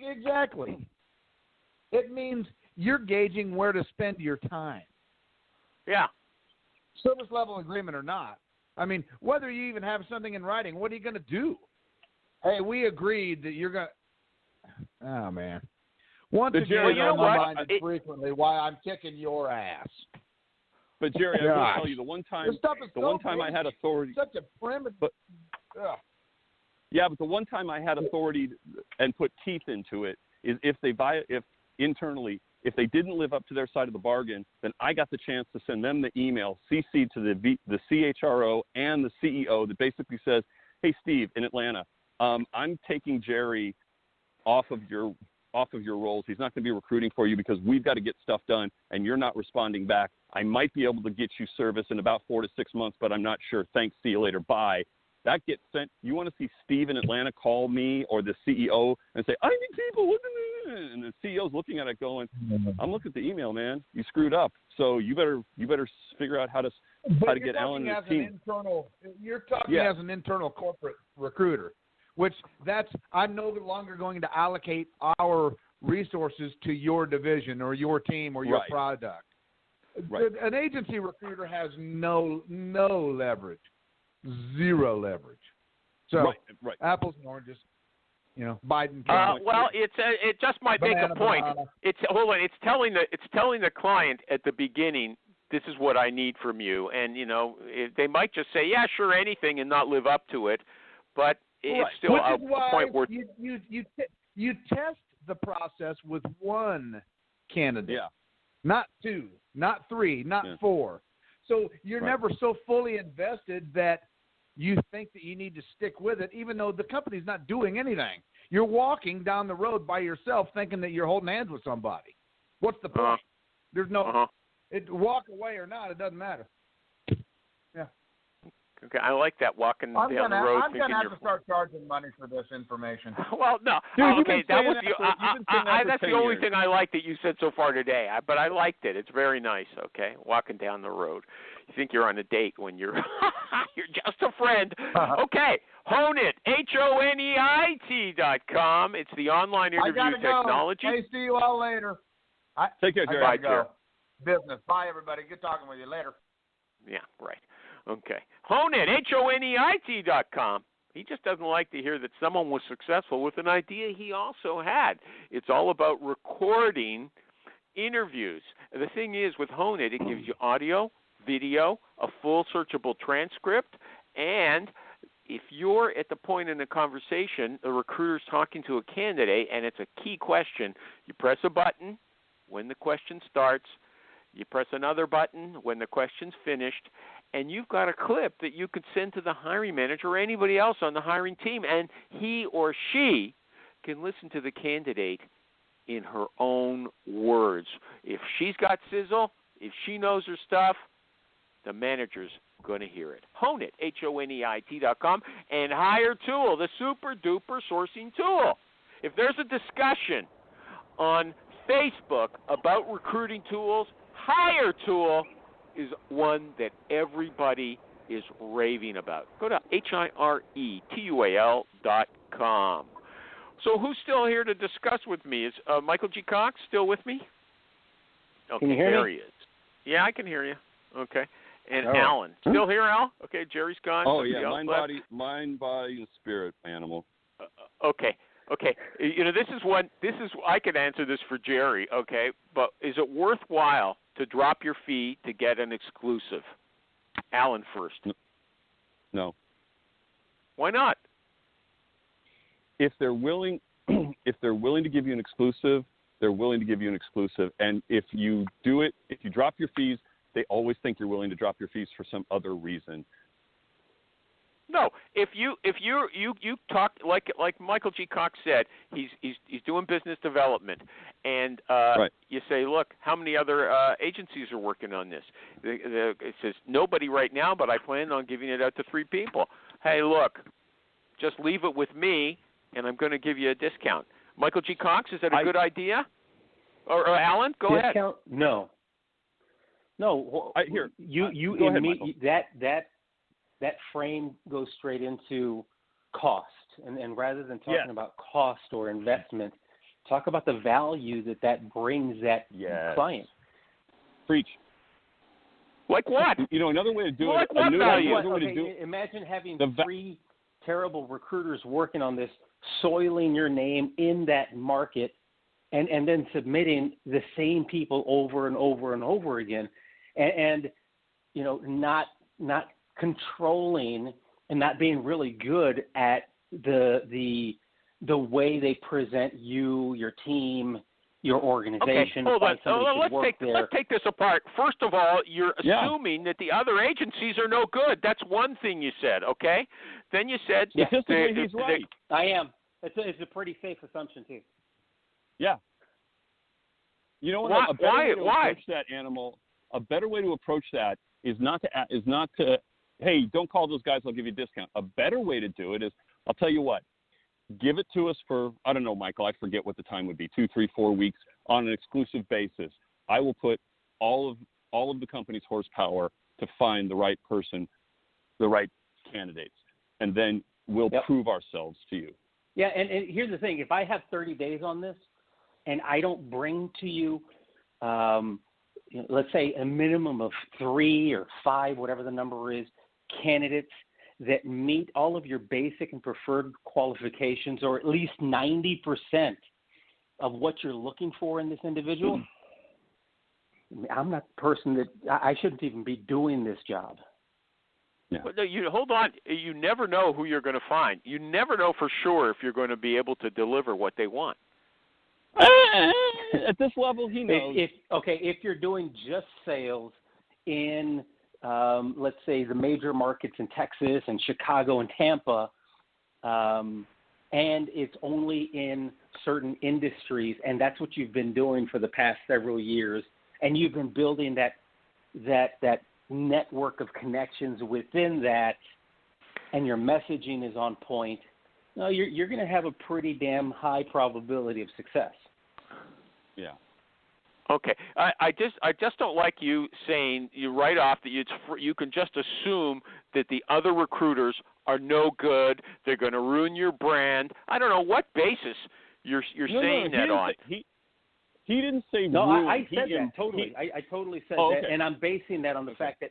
exactly. It means you're gauging where to spend your time. Yeah. Service level agreement or not. I mean, whether you even have something in writing, what are you going to do? Hey, we agreed that you're going to... Oh, man. Once again, I'm reminded frequently why I'm kicking your ass. But Jerry, I will tell you, the one time I had authority, such a primitive. But the one time I had authority and put teeth into it is if internally, if they didn't live up to their side of the bargain, then I got the chance to send them the email CC to the CHRO and the CEO that basically says, hey, Steve, in Atlanta, I'm taking Jerry off of your roles. He's not going to be recruiting for you because we've got to get stuff done and you're not responding back. I might be able to get you service in about 4 to 6 months, but I'm not sure. Thanks. See you later. Bye. That gets sent. You want to see Steve in Atlanta call me or the CEO and say, I need people. And the CEO's looking at it going, I'm looking at the email, man. You screwed up. So you better figure out how to get Alan and his team. You're talking as an internal corporate recruiter. I'm no longer going to allocate our resources to your division or your team or your product. Right. An agency recruiter has no leverage, zero leverage. So apples and oranges, Biden. It just might make a point. It's telling the client at the beginning, this is what I need from you, and they might just say, yeah, sure, anything, and not live up to it, but it's still a point where you test the process with one candidate, not 2, not 3, not 4. So you're never so fully invested that you think that you need to stick with it, even though the company's not doing anything. You're walking down the road by yourself, thinking that you're holding hands with somebody. What's the point? There's no walk away or not. It doesn't matter. Yeah. Okay, I like that, walking down the road. I'm going to have to start charging money for this information. Well, no. Dude, that was that's the only thing I like that you said so far today. But I liked it. It's very nice, okay, walking down the road. You think you're on a date when you're you're just a friend. Okay, Hone It, HONEIT.com. It's the online interview technology. Hey, see you all later. Take care, Jerry. Bye, Jerry. Business. Bye, everybody. Good talking with you later. Yeah, right. Okay. Hone It, HONEIT.com. He just doesn't like to hear that someone was successful with an idea he also had. It's all about recording interviews. The thing is, with Hone It, it gives you audio, video, a full searchable transcript, and if you're at the point in the conversation, the recruiter's talking to a candidate and it's a key question, you press a button when the question starts, you press another button when the question's finished, and you've got a clip that you could send to the hiring manager or anybody else on the hiring team, and he or she can listen to the candidate in her own words. If she's got sizzle, if she knows her stuff, the manager's going to hear it. Hone it, HONEIT.com, and Hire Tool, the super duper sourcing tool. If there's a discussion on Facebook about recruiting tools, Hire Tool is one that everybody is raving about. Go to HIRETUAL.com. So who's still here to discuss with me? Is Michael G. Cox still with me? Okay, can you hear there me? he is. Yeah, I can hear you. Okay. And All right. Alan. Still here, Al? Okay, Jerry's gone. Oh, Somebody yeah, else mind, body, and spirit animal. Okay. You know, this is I could answer this for Jerry, okay, but is it worthwhile to drop your fee to get an exclusive? Alan first. No. Why not? If they're willing to give you an exclusive, they're willing to give you an exclusive. And if you do it, if you drop your fees, they always think you're willing to drop your fees for some other reason. No, if you talk like Michael G. Cox said, he's doing business development, and right. You say, look, how many other agencies are working on this? It says nobody right now, but I plan on giving it out to 3 people. Hey, look, just leave it with me, and I'm going to give you a discount. Michael G. Cox, is that a good idea? Or Alan, go ahead. No. Here. You go ahead, Michael. that frame goes straight into cost, and rather than talking about cost or investment, talk about the value that brings that client. Preach. Like what? You know, another way to do well, it. Like what value? Imagine having 3 terrible recruiters working on this, soiling your name in that market, and then submitting the same people over and over and over again, and you know, not controlling and not being really good at the way they present you, your team, your organization. Okay, hold on. Let's take this apart. First of all, you're assuming that the other agencies are no good. That's one thing you said, okay? Then you said... Statistically, he's right. I am. It's a pretty safe assumption, too. Yeah. You know what? A better way to approach that is not to hey, don't call those guys, I'll give you a discount. A better way to do it is, I'll tell you what, give it to us for, I don't know, Michael, I forget what the time would be, 2, 3, 4 weeks on an exclusive basis. I will put all of the company's horsepower to find the right person, the right candidates, and then we'll prove ourselves to you. Yeah, and here's the thing. If I have 30 days on this and I don't bring to you, let's say a minimum of 3 or 5, whatever the number is, candidates that meet all of your basic and preferred qualifications, or at least 90% of what you're looking for in this individual, I'm not the person that I shouldn't even be doing this job. Yeah. But no, hold on. You never know who you're going to find. You never know for sure if you're going to be able to deliver what they want. At this level, he knows. If you're doing just sales in, let's say, the major markets in Texas and Chicago and Tampa, and it's only in certain industries, and that's what you've been doing for the past several years, and you've been building that network of connections within that, and your messaging is on point, no, you're going to have a pretty damn high probability of success. Yeah. Okay. I just don't like you saying right off that you can just assume that the other recruiters are no good. They're going to ruin your brand. I don't know what basis you're saying that on. He didn't say no. ruin. I said that totally. I totally said that, and I'm basing that on the fact that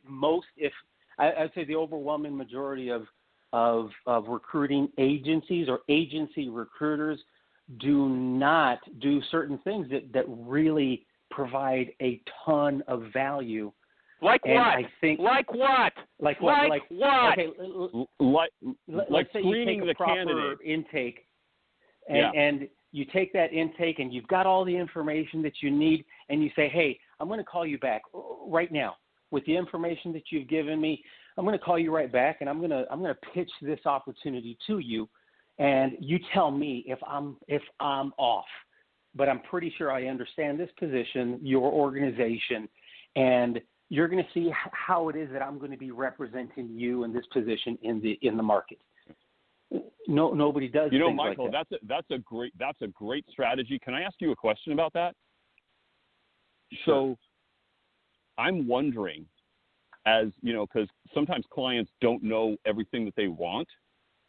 I'd say the overwhelming majority of recruiting agencies or agency recruiters do not do certain things that really provide a ton of value Like and what? I think like what? Like what? Like what? Okay, like say screening you take the a proper candidate intake, Yeah. and you take that intake and you've got all the information that you need, and you say, hey, I'm going to call you back right now with the information that you've given me. I'm going to call you right back, and I'm going to pitch this opportunity to you, and you tell me if I'm off. But I'm pretty sure I understand this position, your organization, and you're going to see how it is that I'm going to be representing you in this position in the market. No, nobody does. You know, things Michael, like that. that's a great strategy. Can I ask you a question about that? Sure. So, I'm wondering, as you know, because sometimes clients don't know everything that they want.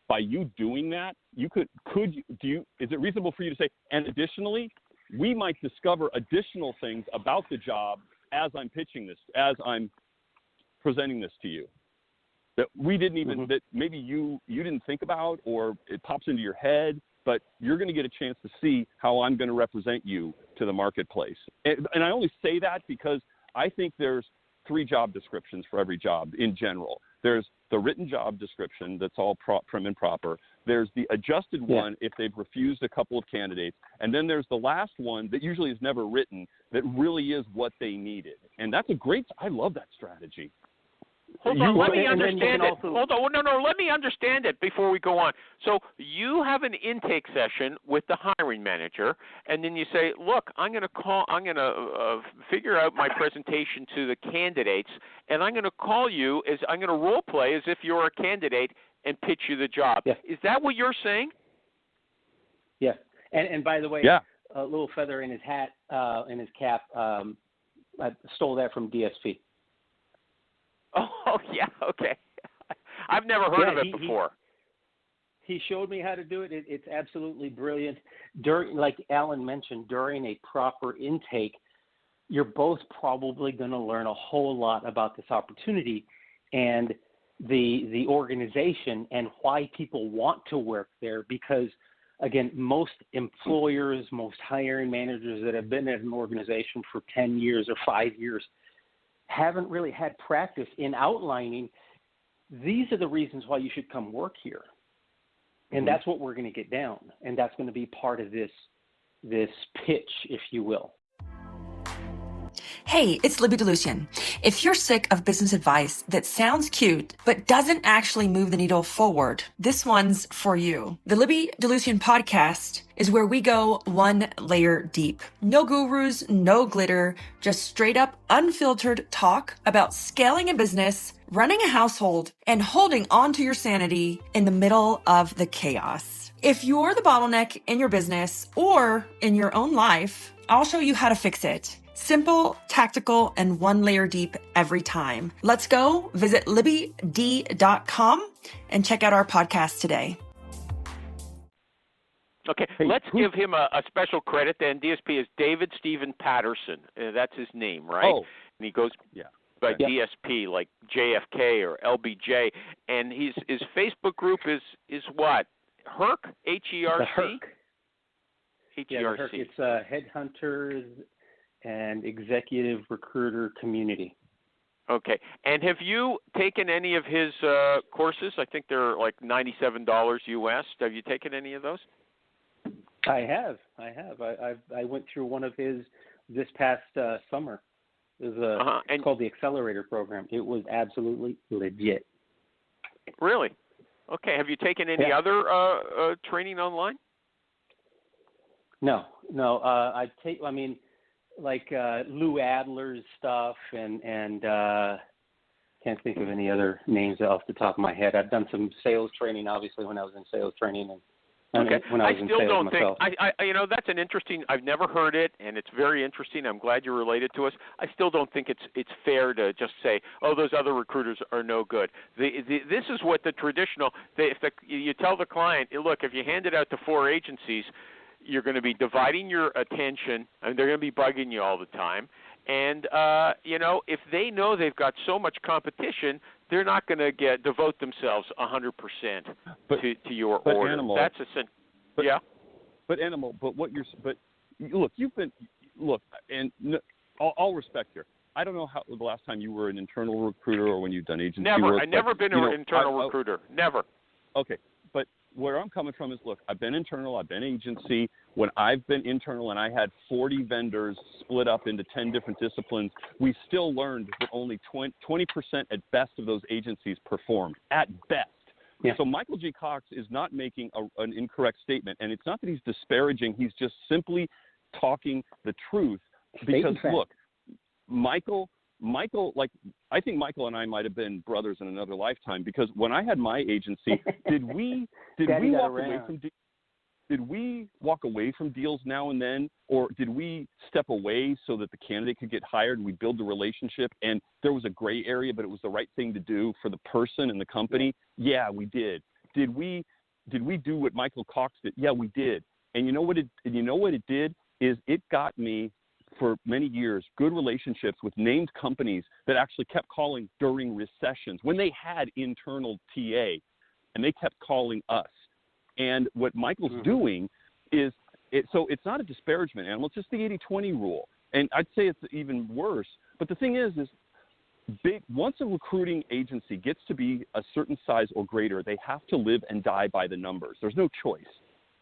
By you doing that, you is it reasonable for you to say, and additionally, we might discover additional things about the job as I'm pitching this, as I'm presenting this to you, that we didn't even, that maybe you didn't think about, or it pops into your head, but you're going to get a chance to see how I'm going to represent you to the marketplace. And I only say that because I think there's 3 job descriptions for every job in general. There's the written job description that's all prim and proper. There's the adjusted one if they've refused a couple of candidates. And then there's the last one that usually is never written that really is what they needed. And that's I love that strategy. Hold on, let me understand it. Hold on, no, let me understand it before we go on. So you have an intake session with the hiring manager, and then you say, look, I'm going to figure out my presentation to the candidates, and I'm going to call you, I'm going to role play as if you're a candidate and pitch you the job. Yeah. Is that what you're saying? Yeah. And by the way, a little feather in his hat, in his cap, I stole that from DSP. Oh, yeah, okay. I've never heard of it before. He showed me how to do it. It's absolutely brilliant. Like Alan mentioned, during a proper intake, you're both probably going to learn a whole lot about this opportunity and the organization and why people want to work there. Because, again, most employers, most hiring managers that have been at an organization for 10 years or 5 years haven't really had practice in outlining, these are the reasons why you should come work here. And that's what we're going to get down. And that's going to be part of this pitch, if you will. Hey, it's Libby DeLucian. If you're sick of business advice that sounds cute, but doesn't actually move the needle forward, this one's for you. The Libby DeLucian podcast is where we go one layer deep. No gurus, no glitter, just straight up unfiltered talk about scaling a business, running a household, and holding on to your sanity in the middle of the chaos. If you're the bottleneck in your business or in your own life, I'll show you how to fix it. Simple, tactical, and one layer deep every time. Let's go. Visit libbyd.com and check out our podcast today. Okay, let's give him a special credit then. DSP is David Stephen Patterson. That's his name, right? Oh. And he goes by DSP, like JFK or LBJ. And his Facebook group is what? HERC? H-E-R-C? The HERC. H-E-R-C. Yeah, the HERC. It's Headhunters and Executive Recruiter Community. Okay. And have you taken any of his courses? I think they're like $97 US. Have you taken any of those? I have. I went through one of his this past summer. It was it's called the Accelerator Program. It was absolutely legit. Really? Okay. Have you taken any other training online? No. Like Lou Adler's stuff and can't think of any other names off the top of my head. I've done some sales training, obviously, when I was in sales training and when I was in sales myself. That's an interesting. I've never heard it, and it's very interesting. I'm glad you're related to us. I still don't think it's fair to just say, oh, those other recruiters are no good. This is what the traditional. You tell the client, look, if you hand it out to 4 agencies, you're going to be dividing your attention, and they're going to be bugging you all the time. And, if they know they've got so much competition, they're not going to devote themselves 100% to your order. Animal, That's But look, you've been, and all respect here. I don't know how the last time you were an internal recruiter or when you've done agency Never. work. I've never been an internal recruiter. Never. Okay. But where I'm coming from is, look, I've been internal, I've been agency. When I've been internal and I had 40 vendors split up into 10 different disciplines, we still learned that only 20% at best of those agencies performed, at best. Yeah. So Michael G. Cox is not making an incorrect statement, and it's not that he's disparaging. He's just simply talking the truth. Because, look, Michael, like, I think Michael and I might have been brothers in another lifetime, because when I had my agency, did we walk away from deals now and then, or did we step away so that the candidate could get hired and we build the relationship and there was a gray area, but it was the right thing to do for the person and the company? Yeah, we did. Did we do what Michael Cox did? Yeah, we did. And you know what it did is it got me, for many years, good relationships with named companies that actually kept calling during recessions when they had internal TA, and they kept calling us. And what Michael's doing is, so it's not a disparagement, Animal. It's just the 80-20 rule. And I'd say it's even worse. But the thing is once a recruiting agency gets to be a certain size or greater, they have to live and die by the numbers. There's no choice.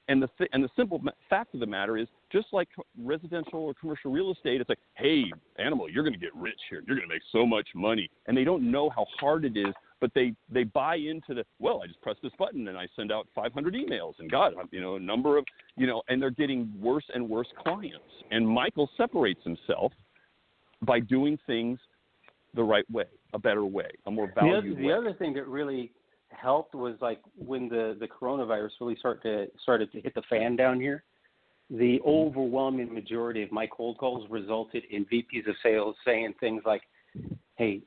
And the simple fact of the matter is, just like residential or commercial real estate, it's like, hey, Animal, you're going to get rich here. You're going to make so much money. And they don't know how hard it is, but they buy into I just press this button and I send out 500 emails. And God, a number of, and they're getting worse and worse clients. And Michael separates himself by doing things the right way, a better way, a more valued way. The other thing that really helped was, like, when the coronavirus really started to hit the fan down here, the overwhelming majority of my cold calls resulted in VPs of sales saying things like, hey,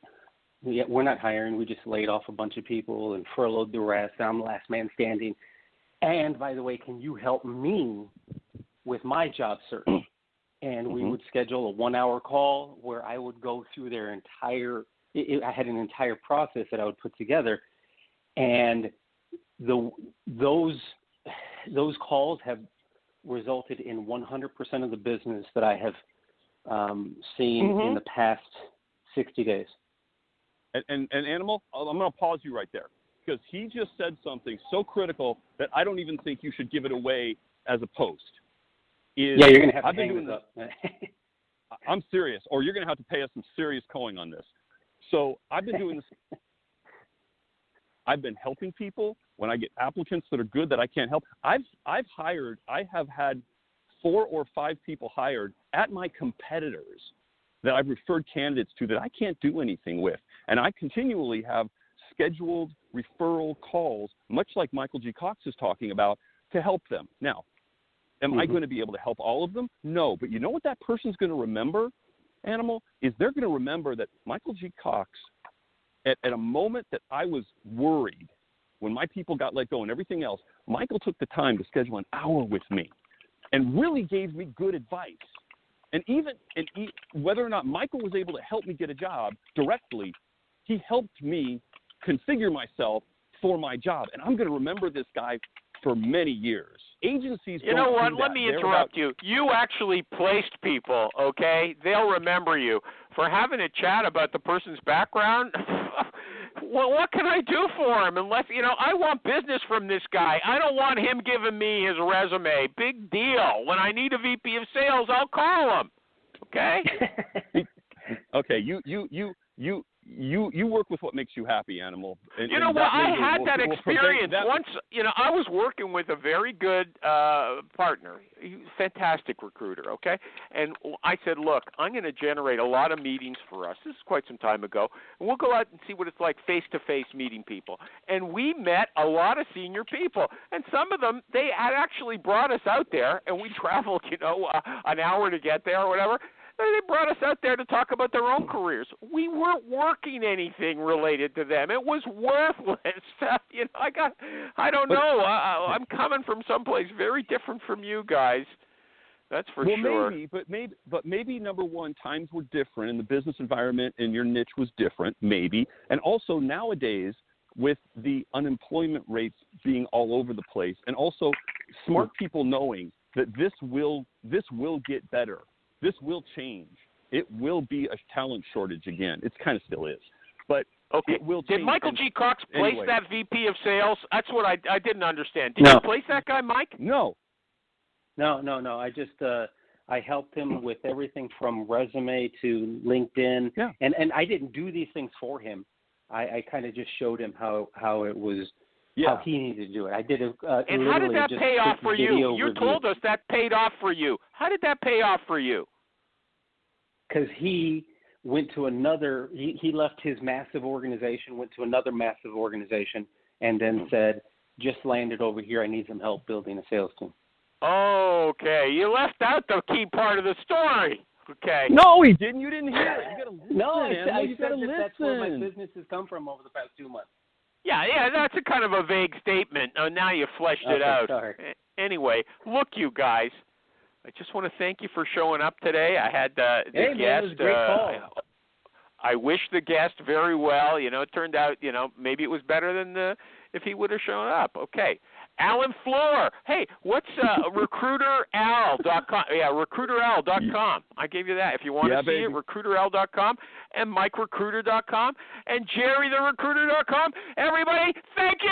we're not hiring, we just laid off a bunch of people and furloughed the rest, I'm the last man standing, and by the way, can you help me with my job search? And we would schedule a 1-hour call where I would go through their I had an entire process that I would put together. And those calls have resulted in 100% of the business that I have seen in the past 60 days. And Animal, I'm going to pause you right there, because he just said something so critical that I don't even think you should give it away as a post. You're going to have to hang this up. I'm serious, or you're going to have to pay us some serious coin on this. So I've been doing this. I've been helping people when I get applicants that are good that I can't help. I have had 4 or 5 people hired at my competitors that I've referred candidates to that I can't do anything with. And I continually have scheduled referral calls, much like Michael G. Cox is talking about, to help them. Now, am I going to be able to help all of them? No. But you know what that person's going to remember, Animal, is they're going to remember that Michael G. Cox, at a moment that I was worried, when my people got let go and everything else, Michael took the time to schedule an hour with me and really gave me good advice. And whether or not Michael was able to help me get a job directly, he helped me configure myself for my job. And I'm going to remember this guy for many years. Agencies You know what? Let me interrupt you. You actually placed people, okay? They'll remember you. For having a chat about the person's background, well, what can I do for him? Unless, I want business from this guy. I don't want him giving me his resume. Big deal. When I need a VP of sales, I'll call him. Okay? Okay, you work with what makes you happy, Animal. And, you know what? I had that experience once. I was working with a very good partner, fantastic recruiter. Okay, and I said, look, I'm going to generate a lot of meetings for us. This is quite some time ago, and we'll go out and see what it's like face-to-face meeting people. And we met a lot of senior people, and some of them they had actually brought us out there, and we traveled, an hour to get there or whatever. They brought us out there to talk about their own careers. We weren't working anything related to them. It was worthless. I don't know. I'm coming from someplace very different from you guys. That's for sure. Maybe number one, times were different, and the business environment and your niche was different. Maybe, and also nowadays with the unemployment rates being all over the place, and also smart people knowing that this will get better. This will change. it will be a talent shortage again. It kind of still is. But okay. It will Did change. Michael G. Cox place anyway. that VP of sales? That's what I didn't understand. Did No. you place that guy, Mike? No. No. I just I helped him with everything from resume to LinkedIn, and I didn't do these things for him. I kind of just showed him how it was, how he needed to do it. I did a and how did that pay off for you? You told us that paid off for you. How did that pay off for you? Because he went to another. He left his massive organization, went to another massive organization, and then said, "Just landed over here. I need some help building a sales team." Okay, you left out the key part of the story. Okay. No, he didn't. You didn't hear it. You got to listen. No, I you said got to listen. That's where my business has come from over the past 2 months. Yeah, that's a kind of a vague statement. Oh, now you fleshed it out. Sorry. Anyway, look, you guys, I just want to thank you for showing up today. I had the hey, guest. Man, it was a great call. I wish the guest very well. It turned out, maybe it was better than if he would have shown up. Okay. Alan Floor. Hey, what's recruiteral.com? Yeah, recruiterl.com. I gave you that. If you want to see it, recruiterl.com and MikeRecruiter.com and JerryTheRecruiter.com. Everybody, thank you!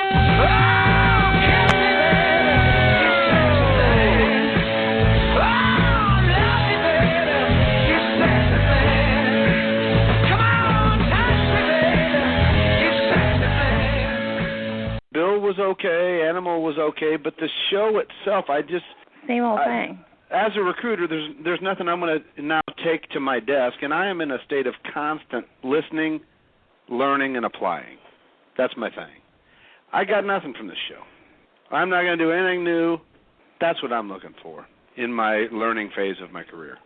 Bill was okay, Animal was okay, but the show itself, same old thing. As a recruiter, there's nothing I'm going to now take to my desk, and I am in a state of constant listening, learning, and applying. That's my thing. I got nothing from this show. I'm not going to do anything new. That's what I'm looking for in my learning phase of my career.